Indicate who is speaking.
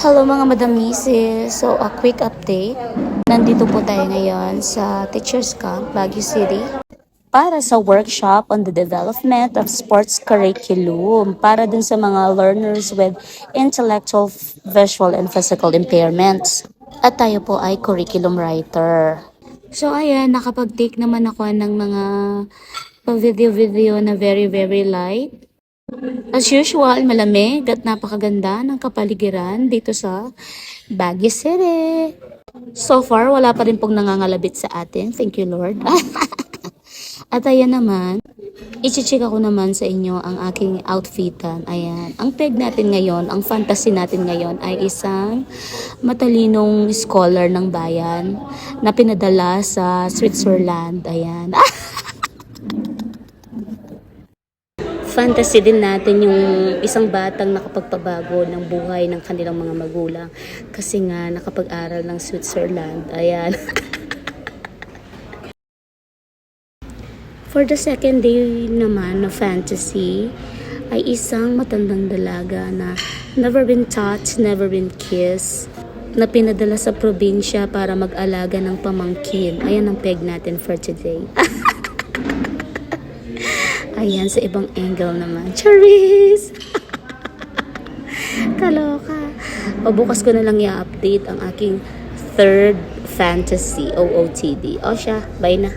Speaker 1: Hello mga Madam Mrs. So, a quick update. Nandito po tayo ngayon sa Teachers Camp, Baguio City para sa workshop on the development of sports curriculum para dun sa mga learners with intellectual, visual, and physical impairments. At tayo po ay curriculum writer. So, ayan, nakapag-take naman ako ng mga video-video na very light. As usual, malamig at napakaganda ng kapaligiran dito sa Baguio City. So far, wala pa rin pong nangangalabit sa atin. Thank you, Lord. At ayan naman, i-check ako naman sa inyo ang aking outfitan. Ayan. Ang peg natin ngayon, ang fantasy natin ngayon ay isang matalinong scholar ng bayan na pinadala sa Switzerland. Ayan. Fantasy din natin yung isang batang nakapagpabago ng buhay ng kanilang mga magulang kasi nga nakapag-aral ng Switzerland. Ayan. For the second day naman na fantasy ay isang matandang dalaga na never been touched, never been kissed, na pinadala sa probinsya para mag-alaga ng pamangkin. Ayan ang peg natin for today. Ayan, sa ibang angle naman. Charis! Kaloka. O bukas ko na lang i-update ang aking third fantasy, OOTD. O siya, bye na.